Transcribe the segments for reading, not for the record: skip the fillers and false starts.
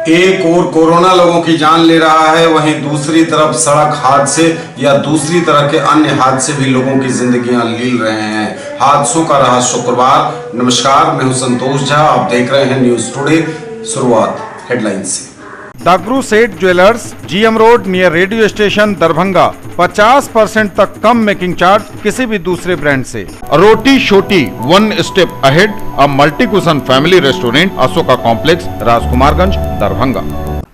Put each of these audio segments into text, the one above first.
एक ओर कोरोना लोगों की जान ले रहा है, वहीं दूसरी तरफ सड़क हादसे या दूसरी तरह के अन्य हादसे भी लोगों की जिंदगियां लील रहे हैं। हादसों का रहा शुक्रवार। नमस्कार, मैं हूं संतोष झा, आप देख रहे हैं न्यूज टुडे। शुरुआत हेडलाइंस से। दागरू सेठ jewellers, GM road near radio station Darbhanga 50% तक कम मेकिंग चार्ज किसी भी दूसरे ब्रांड से। Roti Shoti one step ahead, a multi cuisine family restaurant, Ashoka complex, Rajkumarganj, Darbhanga.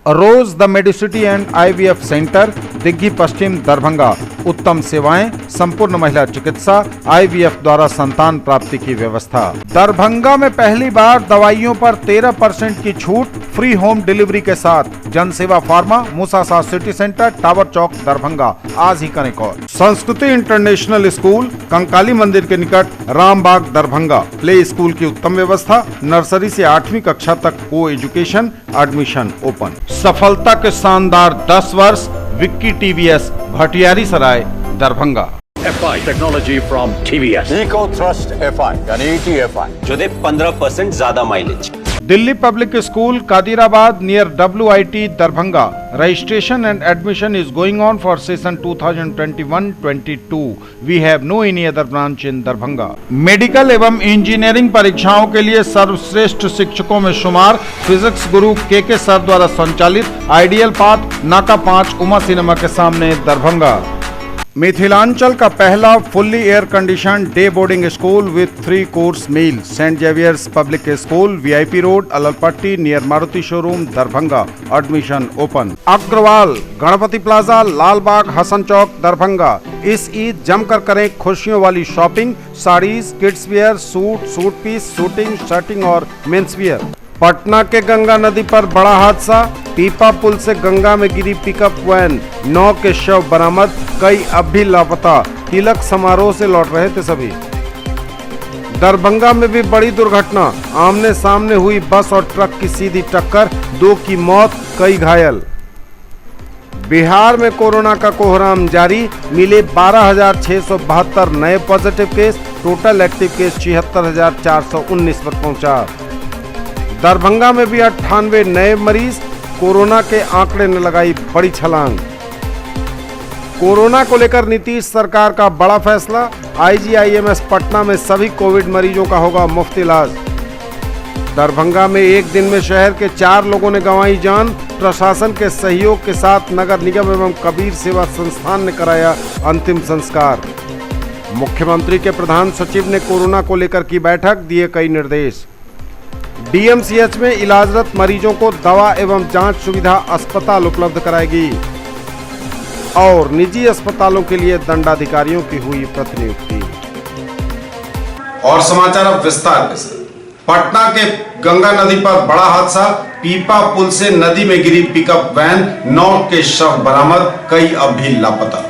Rose the Medicity and IVF center, Digghi Paschim, Darbhanga. उत्तम सेवाएं, संपूर्ण महिला चिकित्सा, आईवीएफ द्वारा संतान प्राप्ति की व्यवस्था। दरभंगा में पहली बार दवाइयों पर 13% की छूट, फ्री होम डिलीवरी के साथ। जनसेवा फार्मा, मूसा सिटी सेंटर, टावर चौक, दरभंगा। आज ही करें कॉल। संस्कृति इंटरनेशनल स्कूल, कंकाली मंदिर के निकट, रामबाग, दरभंगा। प्ले स्कूल की उत्तम व्यवस्था, नर्सरी से 8वीं कक्षा तक को एजुकेशन, एडमिशन ओपन। सफलता के शानदार 10 वर्ष, Vicky TVS, Bhatiyari Sarai, Darbhanga. FI technology from TVS, eco thrust FI यानी ETFI जो दे 15% ज्यादा mileage. Delhi public school, Kadirabad near WIT, Darbhanga. Registration and admission is going on for session 2021-22. We have no any other branch in Darbhanga. Medical एवं engineering परीक्षाओं के लिए सर्वश्रेष्ठ शिक्षकों में शुमार, फिजिक्स गुरु के सर द्वारा संचालित आइडियल पाथ, नाका 5, उमा सिनेमा के सामने, दरभंगा। मिथिलांचल का पहला fully air condition day boarding school with 3 course meal, Saint Xavier's public school, VIP road, Allalpatti near Maruti showroom, Darbhanga. Admission open. Agrawal Ganpati plaza, Lalbagh, Hasan Chowk, Darbhanga. इस ईद जमकर करें खुशियों वाली shopping, saris, kids wear, suit piece, suiting, shirting और मेंस वियर। पटना के गंगा नदी पर बड़ा हादसा, पीपा पुल से गंगा में गिरी पिकअप वैन, 9 के शव बरामद, कई अब भी लापता। तिलक समारोह से लौट रहे थे सभी। दरभंगा में भी बड़ी दुर्घटना, आमने सामने हुई बस और ट्रक की सीधी टक्कर, 2 की मौत, कई घायल। बिहार में कोरोना का कोहराम जारी, मिले 12,672 नए positive case, total active case 76,419 पर पहुंचा। दरभंगा में भी 98 नए मरीज, कोरोना के आंकड़े ने लगाई बड़ी छलांग। कोरोना को लेकर नीतीश सरकार का बड़ा फैसला, IGIMS पटना में सभी कोविड मरीजों का होगा मुफ्त इलाज। दरभंगा में एक दिन में शहर के 4 लोगों ने गंवाई जान, प्रशासन के सहयोग के साथ नगर निगम एवं कबीर सेवा संस्थान ने कराया अंतिम संस्कार। मुख्यमंत्री के प्रधान सचिव ने कोरोना को लेकर की बैठक, दिए कई निर्देश। DMCH में इलाजरत मरीजों को दवा एवं जांच सुविधा अस्पताल उपलब्ध कराएगी। और निजी अस्पतालों के लिए दंडाधिकारियों की हुई प्रतिनियुक्ति। और समाचार अब विस्तार से। पटना के गंगा नदी पर बड़ा हादसा, पीपा पुल से नदी में गिरी पिकअप वैन, 9 के शव बरामद, कई अब भी लापता।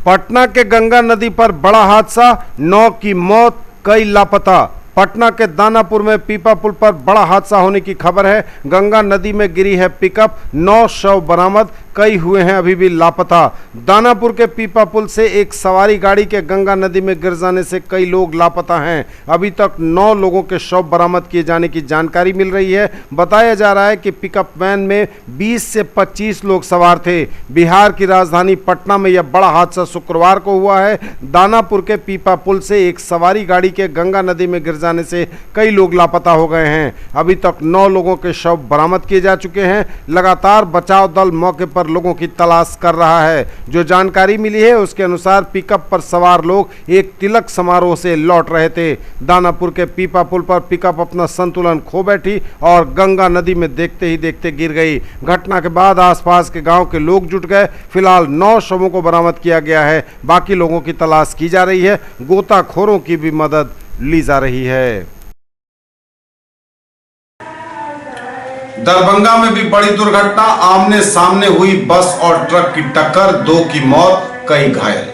पटना के गंगा नदी पर बड़ा हादसा, 9 की मौत, कई लापता। पटना के दानापुर में पीपा पुल पर बड़ा हादसा होने की खबर है। गंगा नदी में गिरी है पिकअप, 9 शव बरामद, कई हुए हैं अभी भी लापता। दानापुर के पीपा पुल से एक सवारी गाड़ी के गंगा नदी में गिर जाने से कई लोग लापता हैं। अभी तक 9 लोगों के शव बरामद किए जाने की जानकारी मिल रही है। बताया जा रहा है कि पिकअप वैन में 20 से 25 लोग सवार थे। बिहार की राजधानी पटना में यह बड़ा हादसा शुक्रवार को हुआ है। दानापुर के पीपा पुल से एक सवारी गाड़ी के गंगा नदी में गिर जाने से कई लोग लापता हो गए हैं। अभी तक 9 लोगों के शव बरामद किए जा चुके हैं। लगातार बचाव दल मौके पर लोगों की तलाश कर रहा है। जो जानकारी मिली है उसके अनुसार पिकअप पर सवार लोग एक तिलक समारोह से लौट रहे थे। दानापुर के पीपा पुल पर पिकअप अपना संतुलन खो बैठी और गंगा नदी में देखते ही देखते गिर गई। घटना के बाद आसपास के गांव के लोग जुट गए। फिलहाल 9 शवों को बरामद किया गया है। बाकी लोगों की तलाश की जा रही है। गोताखोरों की भी मदद ली जा रही है। दरभंगा में भी बड़ी दुर्घटना, आमने सामने हुई बस और ट्रक की टक्कर, 2 की मौत, कई घायल।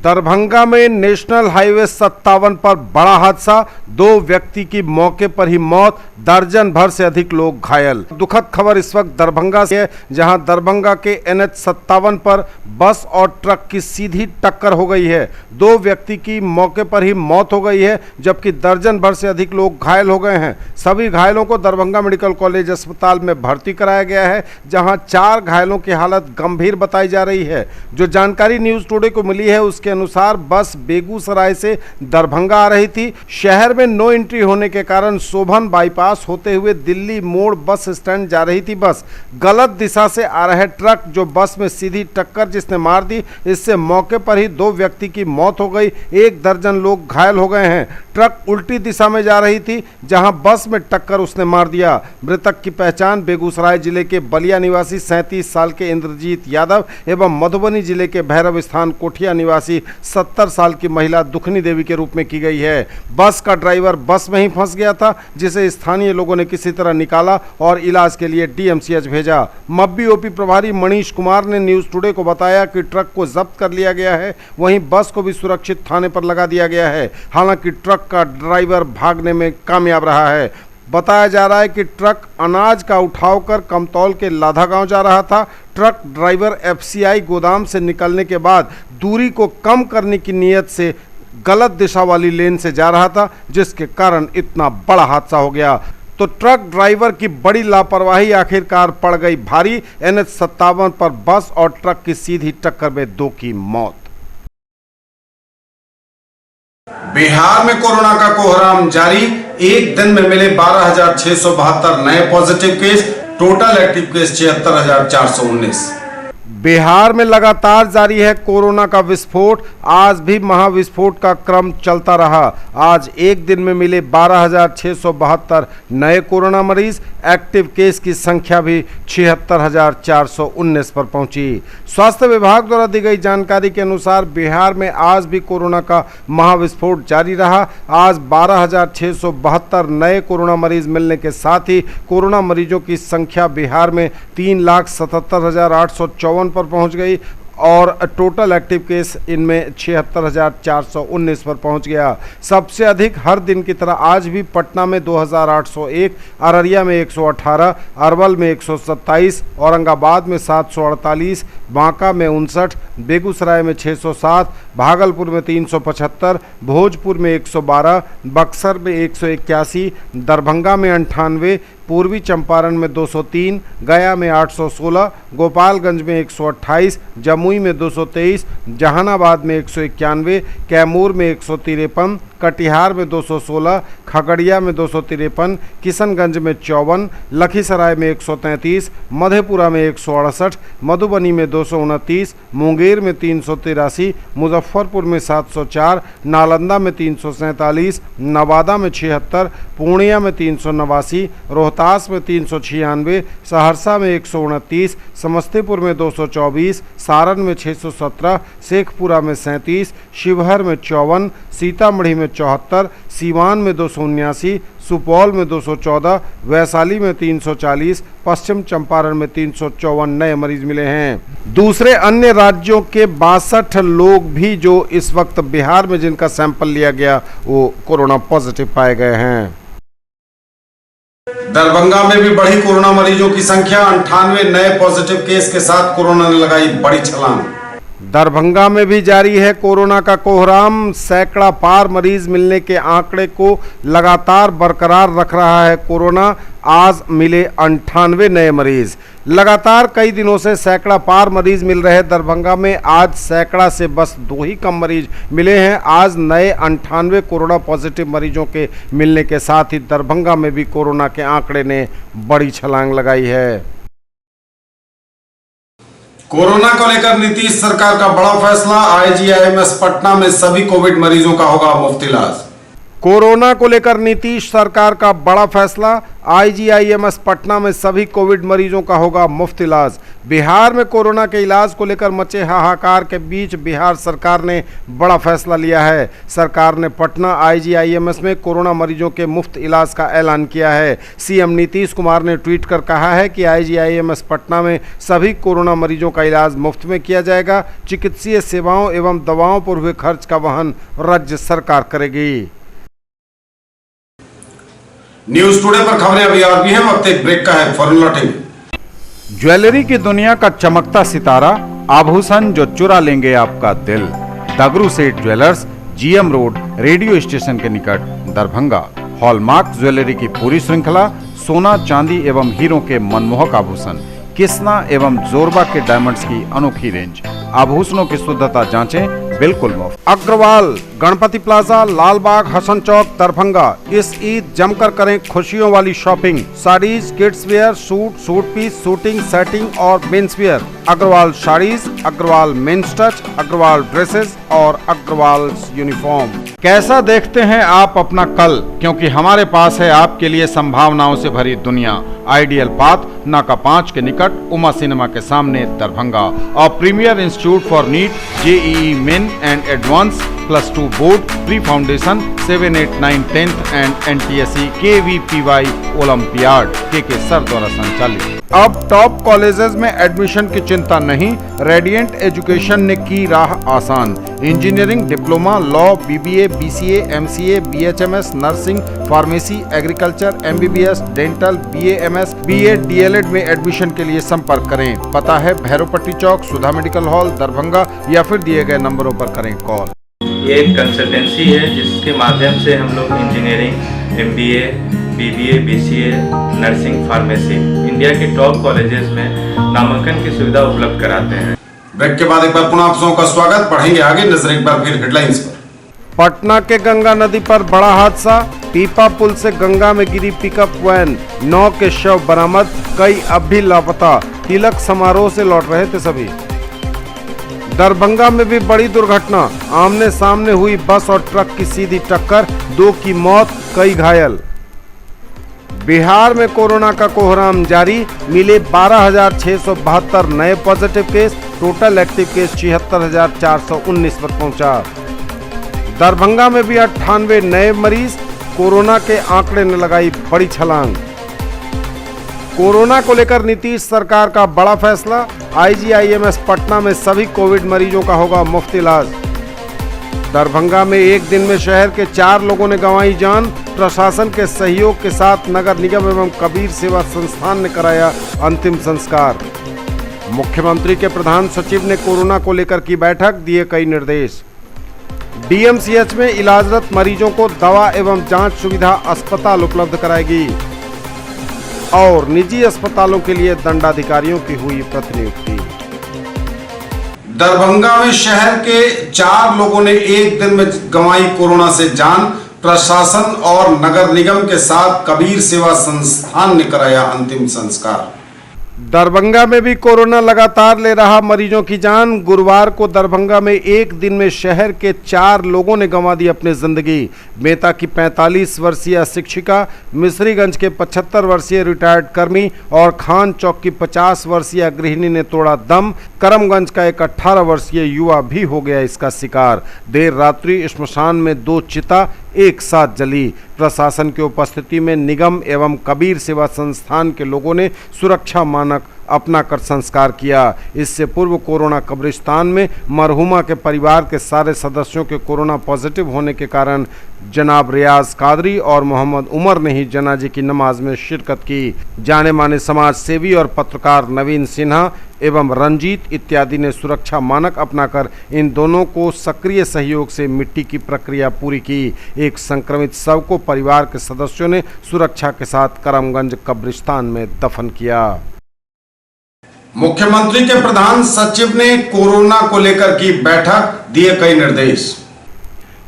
दरभंगा में नेशनल हाईवे 57 पर बड़ा हादसा, 2 व्यक्ति की मौके पर ही मौत, दर्जन भर से अधिक लोग घायल। दुखद खबर इस वक्त दरभंगा से है, जहां दरभंगा के NH 57 पर बस और ट्रक की सीधी टक्कर हो गई है। 2 व्यक्ति की मौके पर ही मौत हो गई है, जबकि दर्जन भर से अधिक लोग घायल हो गए हैं। सभी घायलों को दरभंगा मेडिकल कॉलेज अस्पताल में भर्ती कराया गया है, जहां 4 घायलों की हालत गंभीर बताई जा रही है। जो जानकारी न्यूज टुडे को मिली है उसके अनुसार बस बेगूसराय से दरभंगा आ रही थी। शहर में नो एंट्री होने के कारण शोभन बाईपास होते हुए दिल्ली मोड़ बस स्टैंड जा रही थी। बस गलत दिशा से आ रहे ट्रक जो बस में सीधी टक्कर जिसने मार दी, इससे मौके पर ही 2 व्यक्ति की मौत हो गई, 1 दर्जन लोग घायल हो गए हैं। ट्रक उल्टी दिशा में जा रही थी, जहां बस में टक्कर उसने मार दिया। मृतक की पहचान बेगूसराय जिले के बलिया निवासी 37 साल के इंद्रजीत यादव एवं मधुबनी जिले के भैरव स्थान कोठिया निवासी 70 साल की महिला दुखनी देवी के रूप में की गई है। बस का ड्राइवर बस में ही फंस गया था, जिसे स्थानीय लोगों ने किसी तरह निकाला और इलाज के लिए DMCH भेजा। मब्बी OP प्रभारी मनीष कुमार ने न्यूज टुडे को बताया कि ट्रक को जब्त कर लिया गया है, वहीं बस को भी सुरक्षित थाने पर लगा दिया गया है। हालांकि ट्रक का ड्राइवर भागने में कामयाब रहा है। बताया जा रहा है कि ट्रक अनाज का उठाव कर कमतौल के लाधा गांव जा रहा था। ट्रक ड्राइवर FCI गोदाम से निकलने के बाद दूरी को कम करने की नीयत से गलत दिशा वाली लेन से जा रहा था, जिसके कारण इतना बड़ा हादसा हो गया। तो ट्रक ड्राइवर की बड़ी लापरवाही आखिरकार पड़ गई भारी। NH 57 पर बस और ट्रक की सीधी टक्कर में 2 की मौत। बिहार में कोरोना का कोहराम जारी, एक दिन में मिले 12,672 नए positive case, total active case 76,419। Bihar में लगातार जारी है कोरोना का विस्फोट। आज भी महाविस्फोट का क्रम चलता रहा। आज एक दिन में मिले 12,672 नए कोरोना मरीज, एक्टिव केस की संख्या भी 76,419 पर पहुंची। स्वास्थ्य विभाग द्वारा दी गई जानकारी के अनुसार बिहार में आज भी कोरोना का महाविस्फोट जारी रहा। आज 12,672 नए कोरोना मरीज मिलने के साथ ही कोरोना मरीजों की संख्या बिहार में 3,77,854 पर पहुंच गई और टोटल एक्टिव केस इनमें 76,419 पर पहुंच गया। सबसे अधिक हर दिन की तरह आज भी पटना में 2,801, अररिया में 118, अरवल में 127, औरंगाबाद में 748, बांका में 59, बेगूसराय में 607, भागलपुर में 375, भोजपुर में 112, बक्सर में 181, दरभंगा में 98, पूर्वी चंपारण में 203, गया में 816, गोपालगंज में 128, जमुई में 223, जहानाबाद में 191, कैमूर में 153, कटिहार में 216, खगड़िया में 253, किशनगंज में 54, लखीसराय में 133, मधेपुरा में 168, मधुबनी में 229, मुंगेर में 383, मुजफ्फरपुर में 704, नालंदा में 347, नवादा में 76, पूर्णिया में 389, रोहतास में 396, सहरसा में 129, समस्तीपुर में 224, सारण में 617, शेखपुरा में 37, शिवहर में 54, सीतामढ़ी में 74, सीवान में 279, सुपौल में 214, वैशाली में 340, पश्चिम चंपारण में 354 नए मरीज मिले हैं। दूसरे अन्य राज्यों के 62 लोग भी जो इस वक्त बिहार में जिनका सैंपल लिया गया वो कोरोना पॉजिटिव पाए गए हैं। दरभंगा में भी बढ़ी कोरोना मरीजों की संख्या, 98 नए पॉजिटिव केस के साथ कोरोना ने लगाई बड़ी छलांग। दरभंगा में भी जारी है कोरोना का कोहराम। सैकड़ा पार मरीज मिलने के आंकड़े को लगातार बरकरार रख रहा है कोरोना। आज मिले 98 नए मरीज। लगातार कई दिनों से सैकड़ा पार मरीज मिल रहे दरभंगा में आज सैकड़ा से बस 2 ही कम मरीज मिले हैं। आज नए 98 कोरोना पॉजिटिव मरीजों के मिलने के साथ ही दरभंगा में भी कोरोना के आंकड़े ने बड़ी छलांग लगाई है। कोरोना को लेकर नीतीश सरकार का बड़ा फैसला, IGIMS पटना में सभी कोविड मरीजों का होगा मुफ्त इलाज। कोरोना को लेकर नीतीश सरकार का बड़ा फैसला। आईजीआईएमएस पटना में सभी कोविड मरीजों का होगा मुफ्त इलाज। बिहार में कोरोना के इलाज को लेकर मचे हाहाकार के बीच बिहार सरकार ने बड़ा फैसला लिया है। सरकार ने पटना आईजीआईएमएस में कोरोना मरीजों के मुफ्त इलाज का ऐलान किया है। सीएम नीतीश कुमार ने ट्वीट कर कहा है कि आईजीआईएमएस पटना में सभी कोरोना मरीजों का इलाज मुफ्त में किया जाएगा। चिकित्सीय सेवाओं एवं दवाओं पर हुए खर्च का वहन राज्य सरकार करेगी। न्यूज टुडे पर खबरें अभी और भी हैं, वक्त एक ब्रेक का है, फौरन लौटेंगे। ज्वेलरी की दुनिया का चमकता सितारा, आभूषण जो चुरा लेंगे आपका दिल। दगरू सेठ jewellers, GM road, radio station के निकट, दरभंगा। हॉलमार्क ज्वेलरी की पूरी श्रृंखला, सोना चांदी एवं हीरो के मनमोहक आभूषण, किस्ना एवं जोरबा के डायमंड्स की अनोखी रेंज। आभूषणों की शुद्धता जांचें, बिल्कुल मुफ्त। अग्रवाल गणपति प्लाजा, लाल बाग, हसन चौक, दरभंगा। इस ईद जमकर करें खुशियों वाली shopping. Saris, kids wear, suit piece, suiting, shirting और men's wear. Agrawal saris, Agrawal men's touch, Agrawal dresses और अग्रवाल यूनिफॉर्म। कैसा देखते हैं आप अपना कल, क्योंकि हमारे पास है आपके लिए संभावनाओं से भरी दुनिया। आइडियल पाथ, नाका 5 के निकट, उमा सिनेमा के सामने, दरभंगा। और premier institute for NEET, JEE main and advance, +2 board, pre foundation, 7, 8, 9, 10th and NTSC KVPY olympiad के सर द्वारा संचालित। अब टॉप कॉलेजेस में एडमिशन की चिंता नहीं, रेडिएंट एजुकेशन ने की राह आसान। Engineering, diploma, law, BBA, BCA, MCA, BHMS, nursing, pharmacy, agriculture, MBBS, dental, BAMS, BEd, DElEd में एडमिशन के लिए संपर्क करें। पता है भैरवपट्टी चौक, सुधा मेडिकल हॉल, दरभंगा, या फिर दिए गए नंबरों पर करें कॉल। ये एक कंसल्टेंसी है जिसके माध्यम से हम लोग engineering, MBA, BBA, BCA, nursing, pharmacy, India के टॉप कॉलेजेस में नामांकन की सुविधा उपलब्ध कराते हैं। ब्रेक के बाद एक बार पुनः आप सबों का स्वागत। पढ़ेंगे आगे, नजर एक बार फिर हेडलाइंस पर। पटना के गंगा नदी पर बड़ा हादसा, पीपा पुल से गंगा में गिरी पिकअप वैन, 9 के शव बरामद, कई अब भी लापता। तिलक समारोह से लौट रहे थे सभी। दरभंगा में भी बड़ी दुर्घटना, आमने सामने हुई बस और ट्रक की सीधी टक्कर, 2 की मौत, कई घायल। बिहार में कोरोना का कोहराम जारी, मिले 12,672 नए positive case, total active case 76,419 पर पहुंचा। दरभंगा में भी 98 नए मरीज, कोरोना के आंकड़े ने लगाई बड़ी छलांग। कोरोना को लेकर नीतीश सरकार का बड़ा फैसला, आईजीआईएमएस पटना में सभी कोविड मरीजों का होगा मुफ्त इलाज। दरभंगा में एक दिन में शहर के 4 लोगों ने गंवाई जान, प्रशासन के सहयोग के साथ नगर निगम एवं कबीर सेवा संस्थान ने कराया अंतिम संस्कार। मुख्यमंत्री के प्रधान सचिव ने कोरोना को लेकर की बैठक, दिए कई निर्देश। डीएमसीएच में इलाजरत मरीजों को दवा एवं जांच सुविधा अस्पताल उपलब्ध कराएगी। और निजी अस्पतालों के लिए दंडाधिकारियों की हुई प्रतिनियुक्ति। दरभंगा में शहर के 4 लोगों ने एक दिन में गंवाई कोरोना से जान, प्रशासन और नगर निगम के साथ कबीर सेवा संस्थान ने कराया अंतिम संस्कार। दरभंगा में भी कोरोना लगातार ले रहा मरीजों की जान। गुरुवार को दरभंगा में एक दिन में शहर के 4 लोगों ने गंवा दी अपनी जिंदगी। मेता की 45 वर्षीय शिक्षिका, मिश्रीगंज के 75 वर्षीय रिटायर्ड कर्मी और खान चौक की 50 वर्षीय गृहिणी ने तोड़ा दम। करमगंज का एक 18 वर्षीय युवा भी हो गया इसका शिकार। देर रात्रि श्मशान में 2 चिता एक साथ जली। प्रशासन की उपस्थिति में निगम एवं कबीर सेवा संस्थान के लोगों ने सुरक्षा मानक अपनाकर संस्कार किया। इससे पूर्व कोरोना कब्रिस्तान में मरहुमा के परिवार के सारे सदस्यों के कोरोना पॉजिटिव होने के कारण जनाब रियाज कादरी और मोहम्मद उमर ने ही जनाजे की नमाज में शिरकत की। जाने माने समाज सेवी और पत्रकार नवीन सिन्हा एवं रंजीत इत्यादि ने सुरक्षा मानक अपनाकर इन दोनों को सक्रिय सहयोग से मिट्टी की प्रक्रिया पूरी की। एक संक्रमित शव को परिवार के सदस्यों ने सुरक्षा के साथ करमगंज कब्रिस्तान में दफन किया। मुख्यमंत्री के प्रधान सचिव ने कोरोना को लेकर की बैठक, दिए कई निर्देश।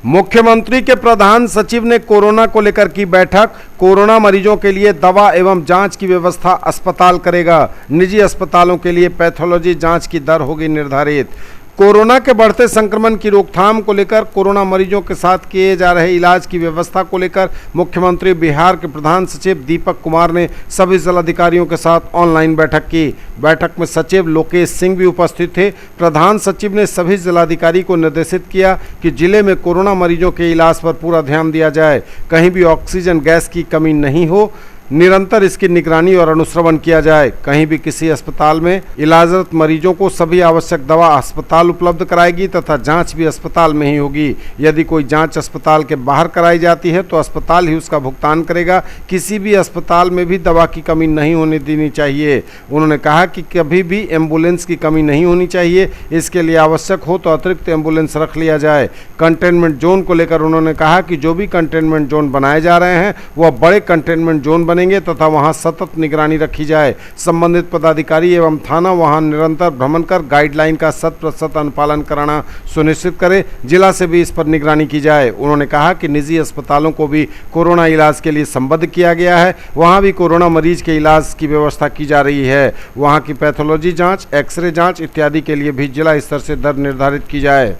मुख्यमंत्री के प्रधान सचिव ने कोरोना को लेकर की बैठक। कोरोना मरीजों के लिए दवा एवं जांच की व्यवस्था अस्पताल करेगा। निजी अस्पतालों के लिए पैथोलॉजी जांच की दर होगी निर्धारित। कोरोना के बढ़ते संक्रमण की रोकथाम को लेकर कोरोना मरीजों के साथ किए जा रहे इलाज की व्यवस्था को लेकर मुख्यमंत्री बिहार के प्रधान सचिव दीपक कुमार ने सभी जिलाधिकारियों के साथ ऑनलाइन बैठक की। बैठक में सचिव लोकेश सिंह भी उपस्थित थे। प्रधान सचिव ने सभी जिलाधिकारी को निर्देशित किया कि जिले में कोरोना मरीजों के इलाज पर पूरा ध्यान दिया जाए, कहीं भी ऑक्सीजन गैस की कमी नहीं हो, निरंतर इसकी निगरानी और अनुश्रवण किया जाए। कहीं भी किसी अस्पताल में इलाजरत मरीजों को सभी आवश्यक दवा अस्पताल उपलब्ध कराएगी तथा जांच भी अस्पताल में ही होगी। यदि कोई जांच अस्पताल के बाहर कराई जाती है तो अस्पताल ही उसका भुगतान करेगा। किसी भी अस्पताल में भी दवा की कमी नहीं होने देनी चाहिए। उन्होंने कहा कि कभी भी एम्बुलेंस की कमी नहीं होनी चाहिए। इसके लिए आवश्यक हो तो अतिरिक्त एम्बुलेंस रख लिया जाए। कंटेनमेंट जोन को लेकर उन्होंने कहा कि जो भी कंटेनमेंट जोन बनाए जा रहे हैं वह बड़े कंटेनमेंट जोन बनेंगे तथा वहां सतत निगरानी रखी जाए। संबंधित पदाधिकारी एवं थाना वहां निरंतर भ्रमण कर गाइडलाइन का 100% अनुपालन कराना सुनिश्चित करे। जिला से भी इस पर निगरानी की जाए। उन्होंने कहा कि निजी अस्पतालों को भी कोरोना इलाज के लिए संबद्ध किया गया है। वहां भी कोरोना मरीज के इलाज की व्यवस्था की जा रही है। वहां की पैथोलॉजी जांच, एक्सरे जांच इत्यादि के लिए भी जिला स्तर से दर निर्धारित की जाए।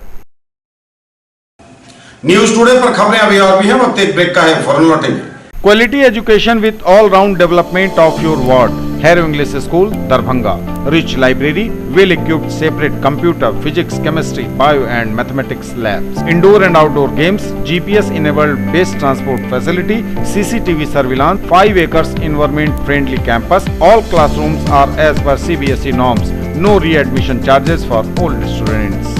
न्यूज टुडे पर खबरें अभी और भी हैं, वक्त एक ब्रेक का है, फौरन लौटेंगे। Quality education with all-round development of your ward. Harrow English School, Darbhanga. Rich library, well-equipped separate computer, physics, chemistry, bio and mathematics labs. Indoor and outdoor games, GPS-enabled base transport facility, CCTV surveillance, 5 acres environment-friendly campus. All classrooms are as per CBSE norms. No readmission charges for old students.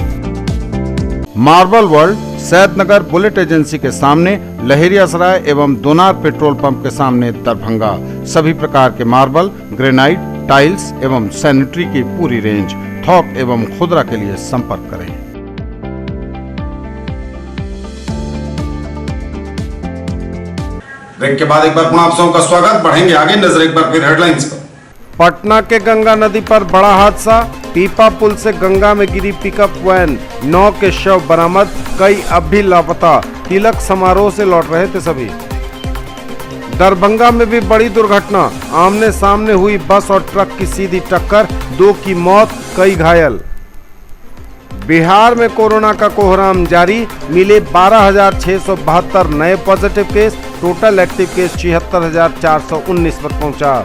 Marble world, Saidnagar bullet agency के सामने, लहेरियासराय एवं दोनार petrol pump के सामने, दरभंगा। सभी प्रकार के marble, granite, tiles एवं sanitary की पूरी रेंज। थोक एवं खुदरा के लिए संपर्क करें। ब्रेक के बाद एक बार पुनः आप सबका स्वागत। बढ़ेंगे आगे, नजर एक बार फिर हेडलाइंस पर। पटना के गंगा नदी पर बड़ा हादसा, पीपा पुल से गंगा में गिरी पिकअप वैन, 9 के शव बरामद, कई अब भी लापता। तिलक समारोह से लौट रहे थे सभी। दरभंगा में भी बड़ी दुर्घटना, आमने सामने हुई बस और ट्रक की सीधी टक्कर, 2 की मौत, कई घायल। बिहार में कोरोना का कोहराम जारी, मिले 12,672 नए positive case, total active case 76,419 पर पहुंचा।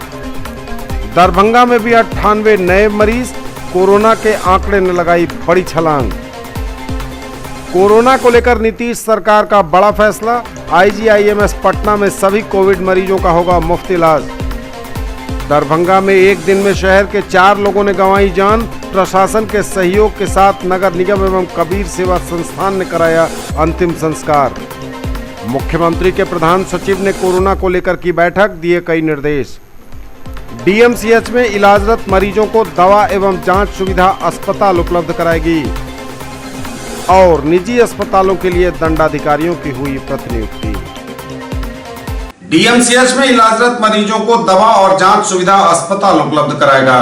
दरभंगा में भी 98 नए मरीज, कोरोना के आंकड़े ने लगाई बड़ी छलांग। कोरोना को लेकर नीतीश सरकार का बड़ा फैसला, IGIMS पटना में सभी कोविड मरीजों का होगा मुफ्त इलाज। दरभंगा में एक दिन में शहर के 4 लोगों ने गंवाई जान, प्रशासन के सहयोग के साथ नगर निगम एवं कबीर सेवा संस्थान ने कराया अंतिम संस्कार। मुख्यमंत्री के प्रधान सचिव ने कोरोना को लेकर की बैठक, दिए कई निर्देश। DMCH में इलाजरत मरीजों को दवा एवं जांच सुविधा अस्पताल उपलब्ध कराएगी। और निजी अस्पतालों के लिए दंडाधिकारियों की हुई प्रतिनियुक्ति। DMCH में इलाजरत मरीजों को दवा और जांच सुविधा अस्पताल उपलब्ध कराएगा।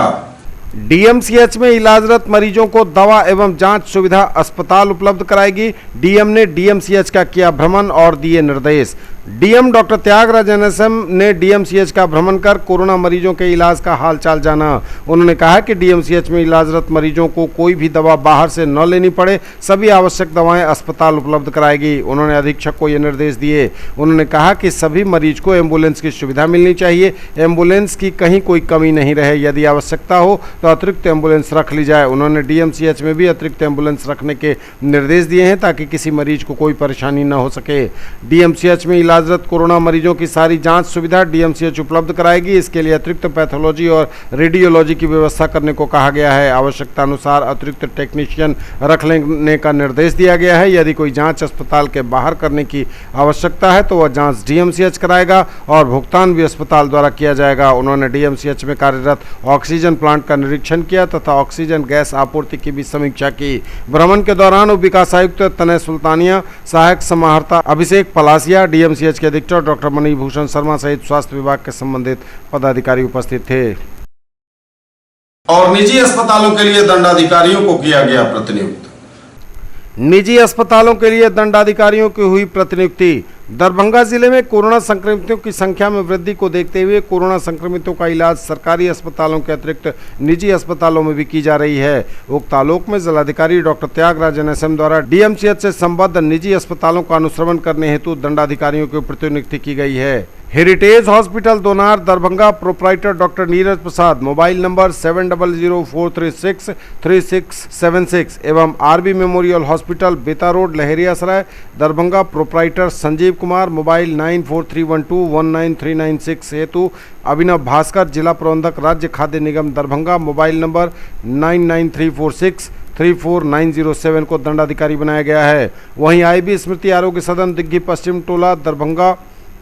DMCH में इलाजरत मरीजों को दवा एवं जांच सुविधा अस्पताल उपलब्ध कराएगी। DM ने DMCH का किया भ्रमण और दिए निर्देश। DM डॉक्टर त्यागराज NSM ने DMCH का भ्रमण कर कोरोना मरीजों के इलाज का हालचाल जाना। उन्होंने कहा कि DMCH में इलाजरत मरीजों को कोई भी दवा बाहर से न लेनी पड़े, सभी आवश्यक दवाएं अस्पताल उपलब्ध कराएगी। उन्होंने अधीक्षक को ये निर्देश दिए। उन्होंने कहा कि सभी मरीज को एम्बुलेंस की सुविधा मिलनी चाहिए, एम्बुलेंस की कहीं कोई कमी नहीं रहे। यदि आवश्यकता हो तो अतिरिक्त एम्बुलेंस रख ली जाए। उन्होंने DMCH में भी अतिरिक्त एम्बुलेंस रखने के निर्देश दिए हैं ताकि किसी मरीज को कोई परेशानी न हो सके। DMCH में इलाजरत कोरोना मरीजों की सारी जांच सुविधा DMCH उपलब्ध कराएगी। इसके लिए अतिरिक्त पैथोलॉजी और रेडियोलॉजी की व्यवस्था करने को कहा गया है। आवश्यकता अनुसार अतिरिक्त टेक्नीशियन रख लेने का निर्देश दिया गया है। यदि कोई जांच अस्पताल के बाहर करने की आवश्यकता है तो वह जांच DMCH कराएगा और भुगतान भी अस्पताल द्वारा किया जाएगा। उन्होंने DMCH में कार्यरत ऑक्सीजन प्लांट का निरीक्षण किया तथा ऑक्सीजन गैस आपूर्ति की भी समीक्षा की। भ्रमण के दौरान उप विकास आयुक्त तनय सुल्तानिया, सहायक समाहर्ता अभिषेक पलासिया, DMCH के अधीक्षक डॉक्टर मणिभूषण शर्मा सहित स्वास्थ्य विभाग के संबंधित पदाधिकारी उपस्थित थे। और निजी अस्पतालों के लिए दंडाधिकारियों को किया गया प्रतिनियुक्त। निजी अस्पतालों के लिए दंडाधिकारियों की हुई प्रतिनियुक्ति। दरभंगा जिले में कोरोना संक्रमितों की संख्या में वृद्धि को देखते हुए कोरोना संक्रमितों का इलाज सरकारी अस्पतालों के अतिरिक्त निजी अस्पतालों में भी की जा रही है। उक्त आलोक में जिलाधिकारी डॉक्टर त्यागराजन एसएम द्वारा डीएमसीएच से संबद्ध निजी अस्पतालों का अनुश्रवण करने हेतु दंडाधिकारियों की प्रतिनियुक्ति की गई है। Heritage hospital Donar Darbhanga proprietor doctor Niraj Prasad, mobile number 7004363676 एवं RB memorial hospital Beta road Laheriasarai Darbhanga proprietor Sanjeev Kumar, mobile 9431219396 हेतु अभिनव भास्कर, जिला प्रबंधक राज्य खाद्य निगम दरभंगा, मोबाइल नंबर 99346343907 को दंडाधिकारी बनाया गया है। वहीं आईबी स्मृति आरोग्य सदन दिग्घी पश्चिम टोला दरभंगा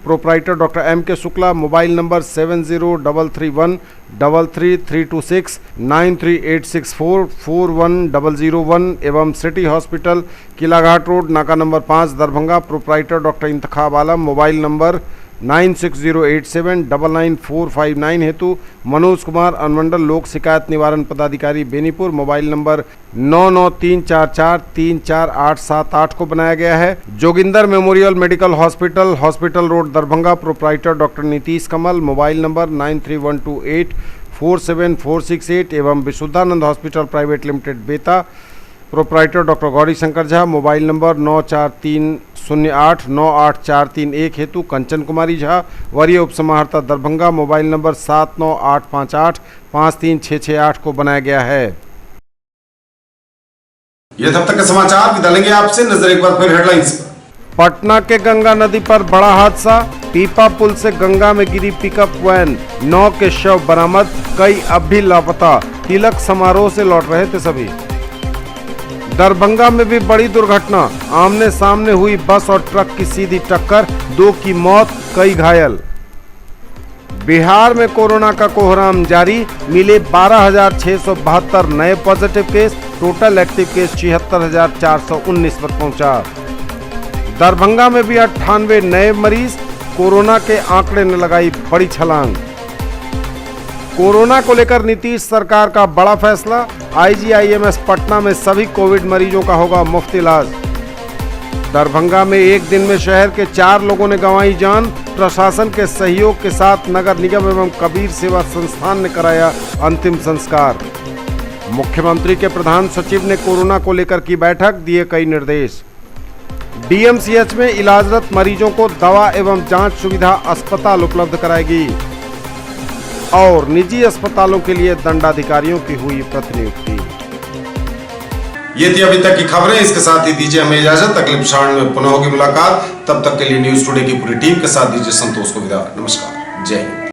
प्रोप्राइटर डॉक्टर एम के शुक्ला, मोबाइल नंबर 7033133326 9386441001 एवं सिटी हॉस्पिटल किलाघाट रोड नाका नंबर 5 दरभंगा प्रोप्राइटर डॉक्टर इंतखाब आलम, मोबाइल नंबर 9608799459 हेतु मनोज कुमार, अनुमंडल लोक शिकायत निवारण पदाधिकारी बेनीपुर, मोबाइल नंबर 9934434878 को बनाया गया है। Joginder memorial medical hospital road Darbhanga proprietor doctor Nitish Kamal, mobile number 9312847468 एवं Vishuddhanand hospital private limited Beta proprietor doctor Gauri Shankar Jha, mobile number 9430898431 हेतु कंचन कुमारी झा, वरीय उपसमाहर्ता दरभंगा, मोबाइल नंबर 7985853668 को बनाया गया है। ये तब तक के समाचार, विदा लेंगे आपसे। नजर एक बार फिर हेडलाइंस पर। पटना के गंगा नदी पर बड़ा हादसा, पीपा पुल से गंगा में गिरी पिकअप वैन, 9 के शव बरामद, कई अब भी लापता, तिलक समारोह से लौट रहे थे सभी। दरभंगा में भी बड़ी दुर्घटना, आमने सामने हुई बस और ट्रक की सीधी टक्कर, 2 की मौत, कई घायल। बिहार में कोरोना का कोहराम जारी, मिले 12,672 नए positive case, total active case 76,419 पर पहुंचा। दरभंगा में भी 98 नए मरीज, कोरोना के आंकड़े ने लगाई बड़ी छलांग। कोरोना को लेकर नीतीश सरकार का बड़ा फैसला, आईजीआईएमएस पटना में सभी कोविड मरीजों का होगा मुफ्त इलाज। दरभंगा में एक दिन में शहर के 4 लोगों ने गंवाई जान, प्रशासन के सहयोग के साथ नगर निगम एवं कबीर सेवा संस्थान ने कराया अंतिम संस्कार। मुख्यमंत्री के प्रधान सचिव ने कोरोना को लेकर की बैठक, दिए कई निर्देश। डीएमसीएच में इलाजरत मरीजों को दवा एवं जांच सुविधा अस्पताल उपलब्ध कराएगी और निजी अस्पतालों के लिए दंडाधिकारियों की हुई प्रतिनियुक्ति। ये थी अभी तक की खबरें, इसके साथ ही दीजिए हमें इजाजत। अगले प्रसारण में पुनः होगी मुलाकात, तब तक के लिए न्यूज टुडे की पूरी टीम के साथ दीजिए संतोष को विदा। नमस्कार, जय हिंद।